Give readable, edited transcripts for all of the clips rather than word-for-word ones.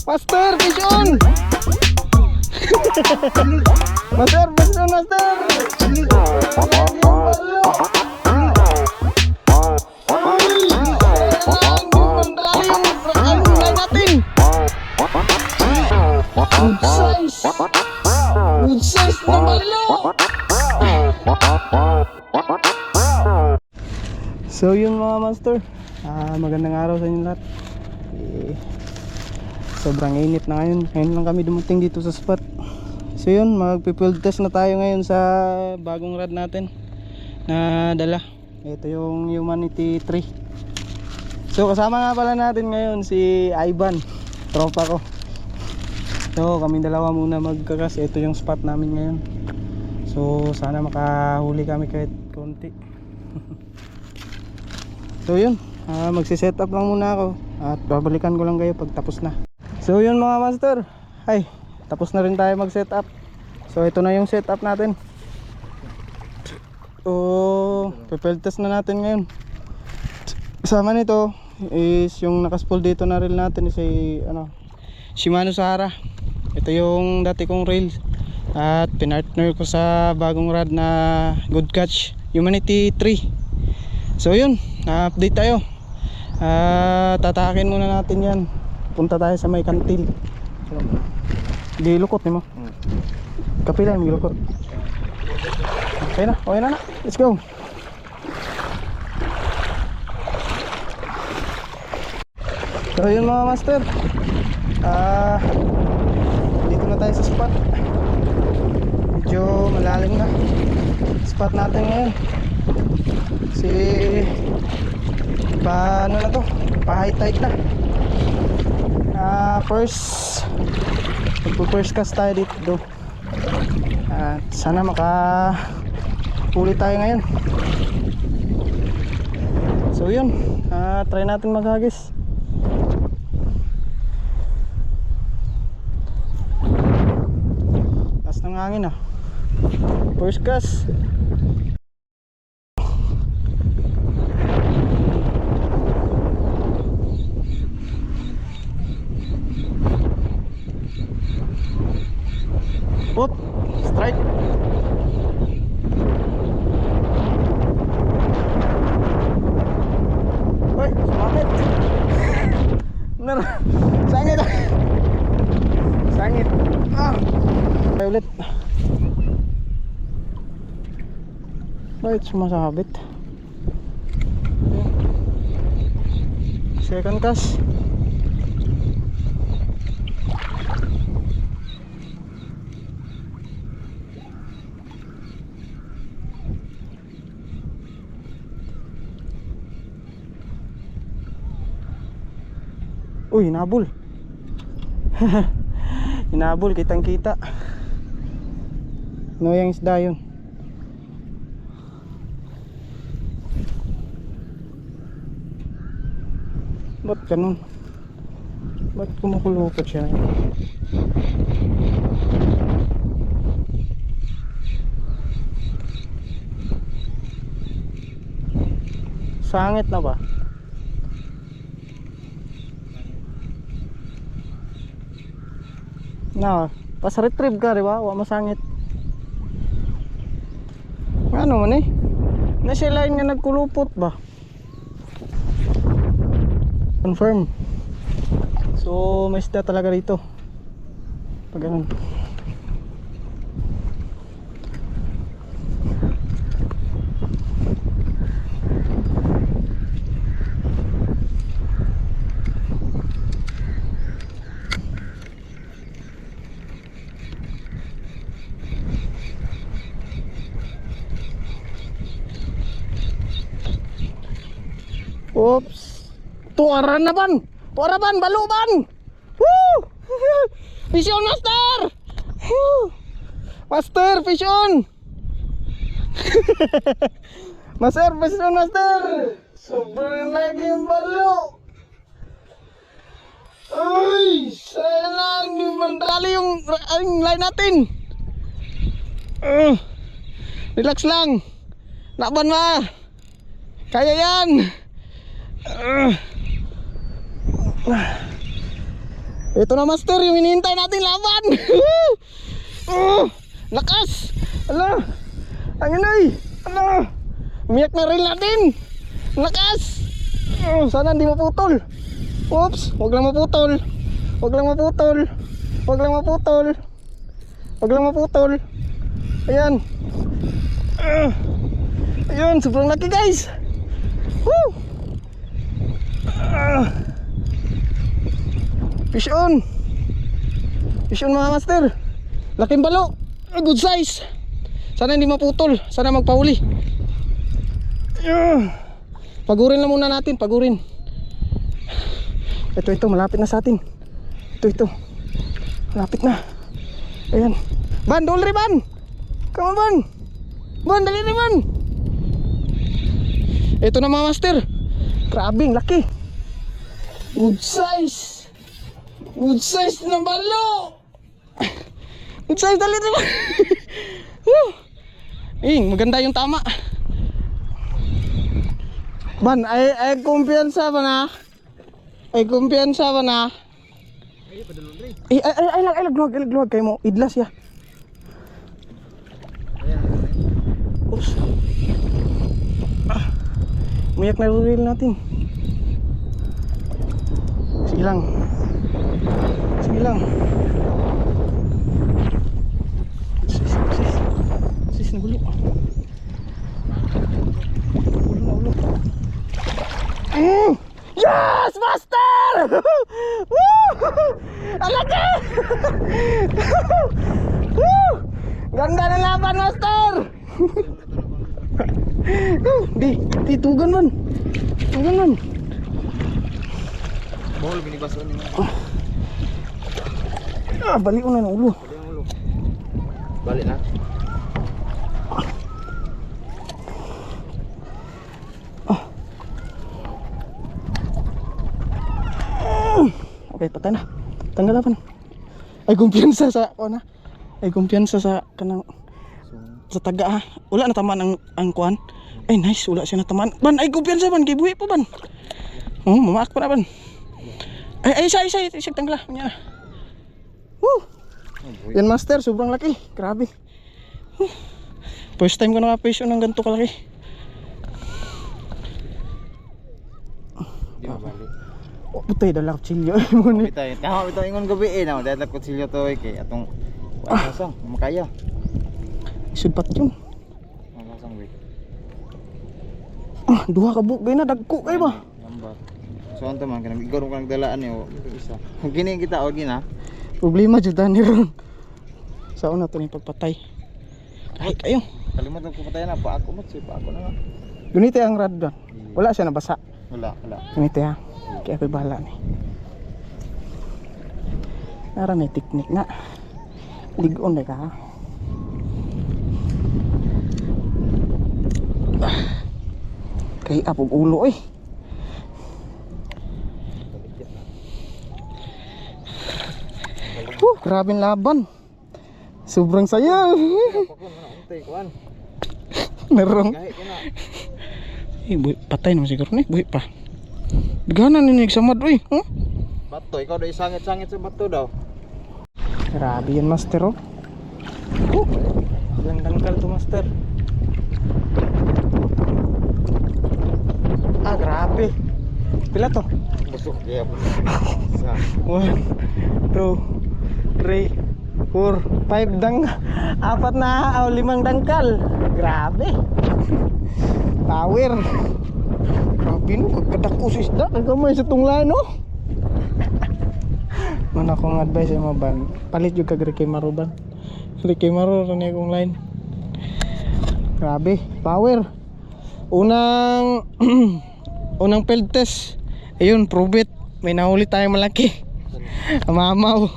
Master, vision! Master, vision, master! Good size na balo! So yun mga master, magandang araw sa inyo lahat. Sobrang init na ngayon. Ngayon lang kami dumating dito sa spot. So yun, magpi-field test na tayo ngayon sa bagong rod natin na dala. Ito yung Humanity 3. So kasama nga pala natin ngayon si Ivan, tropa ko. So kami dalawa muna magkakas. Ito yung spot namin ngayon. So sana makahuli kami kahit konti. So yun, magsiset up lang muna ako at babalikan ko lang kayo pag tapos na. So yun mga master, ay tapos na rin tayo mag setup. So ito na yung setup natin. So field test na natin ngayon. Kasama nito is yung nakaspool dito na reel natin si Shimano Sahara. Ito yung dati kong reel at pinartner ko sa bagong rod na Good Catch Humanity 3. So yun, update tayo. Tatakin muna natin yan. Punta tayo sa may kantil. Di lukot ni mo. Kapilan may lukot. Okay na. Let's go. So yun mga master. Dito na tayo sa spot. Medyo malalim na spot natin ngayon. Kasi paano na to? Pa-high tide na. First cast tayo dito. At sana makahuli tayo ngayon. So yun, try natin maghagis. Taas ng hangin first cast. Up, strike. Hoy, sumabit. Sangit. Sangit. Tayo ulit. Bakit sumasabit? Second cast. Uy, hinabol. Hinabol, kitang kita. Ano yung isda yun? Ba't ganun? Ba't kumukulupot siya? Sangit na ba? Pas retrieve ka, di ba? Wa masangit. Ano man nasa line nga nagkulupot ba? Confirm. So may isda talaga dito. Pag ganun. Oops. Tuaran na ban. Tuaran ban, baluban. Woo! Vision master. Woo! Master, fish on! Master, fish on, master! Sobrang lagi yung balo! Ay! Sayang! Di mandali yung line natin! Relax lang! Laban ma! Kaya yan! Ito na master, yung hinihintay natin laban! Lakas! Ala! Ang inay! Ala! Umiyak na rin natin! Lakas! Sana hindi maputol! Oops! Huwag lang maputol! Huwag lang maputol! Huwag lang maputol! Huwag lang maputol! Ayan! Ayan! Sobrang laki guys! Woo! Fish on! Fish on mga master! Laking balo! Good size! Sana hindi maputol! Sana magpahuli! Pagurin lang muna natin, pagurin. Ito, malapit na sa atin. Ito. Malapit na. Ayan. Ban, dole rin ban! Come on ban! Ban, dali rin ban! Ito na mga master. Grabing, laki. Good size! Good size na balo! Good size, dali rin ban! Maganda yung tama. Ban, ay kumpiyansa ba na? Ay kumpiyansa ba na? Ay lagluwag kayo mo. Idlas ya. Oops. Umiyak na reel natin. Sige lang. Sis nagulo. Ulo. Yes, master! Woo! Alaki! Ganda na laban, master! Di tugan man. Bawal binibasan ni. Balik na ng ulo. Balik na. Okay, patay na. Tanggalapan. Ay kumpiyansa sa kuan. Ay kumpiyansa sa kanang sa taga ha. Wala na tamaan ang kuan. Ay nice, wala siya na tamaan. Ban, ay kumpiyansa ban kay buhi pa ban. Mamaak pa na ban. Ay isa tanggala nya. Yan master, sobrang laki. Grabe. First time ko naka-fish ng ganito kalaki. Di ba balik? Putay dala kutsilyo. Bitaw ingon gabi na dala kutsilyo to kay atong wasang makaya. Sudpat yun. Wasang wait. Duha ka buk na dagko kay ba? Lambat. So anto man kanang igor ko dalaan niyo isa. Gini kita og gina. Problema jud ni ron. Sa una to ni pagpatay. Ay kayo. Kalimutan ko patay na pa ako na nga. Gunite ang rad doon. Wala siya nabasa. Wala. Gunite ha. Kaya ako'y bahala ni. Nara may teknik nga. Ligon na ka ha. Kaya apog ulo eh. Grabing laban. Sobrang saya. Nerong. Patay naman siguro ni. Buhi pa. Gana ninig samad uy. Bato, ikaw daw isangit-sangit sa bato daw. Grabe yan master oh. Ilang dangkal to master. Grabe. Pila to? Busok kaya po. 1, 2, 3, 4, 5 apat na 5 dangkal. Grabe. Power. Grabe no, kagkadako sa isda. Kagamay sa tunglan no. Man akong advice sa mga ban, palit yung kag Ricky Maro ban. Ricky Maro rin akong line. Grabe, power. Unang field test. Ayun, prove it. May nahuli tayong malaki. Mamaw.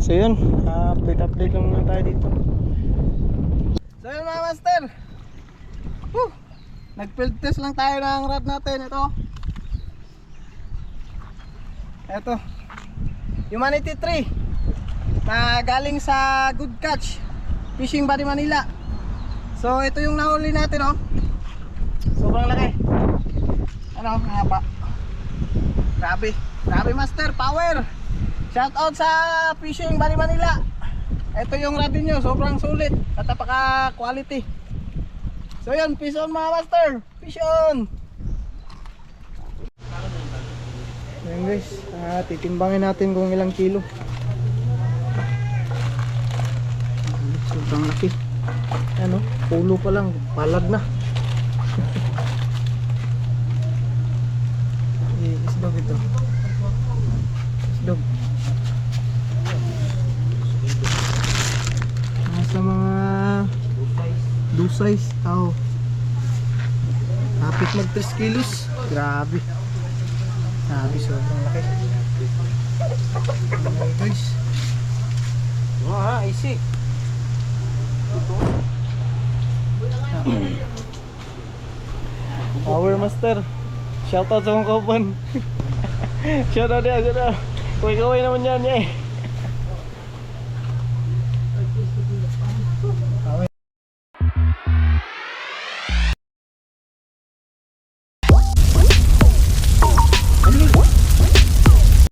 So yun, update lang muna tayo dito. So yun mga master, nag-field test lang tayo ng rod natin. Ito Humanity 3 na galing sa Good Catch Fishing Body Manila. So ito yung nahuli natin, sobrang laki. Ano, haba. Grabe master, power. Shout out sa Fishing Body Manila. Ito yung rod nyo, sobrang sulit at napaka quality. So yun, fish on mga master, fish on. Ayan guys, titimbangin natin kung ilang kilo. Sobrang laki. Ano, pulo pa lang, palad na. Isdog ito. Isdog. Nasa mga 2 size. Kapit mag 3 kilos. Grabe. Sobrang laki. Ayan guys. Easy. Power master. Shoutout sa mga kaupan. Shoutout niya. Kaway naman yan eh.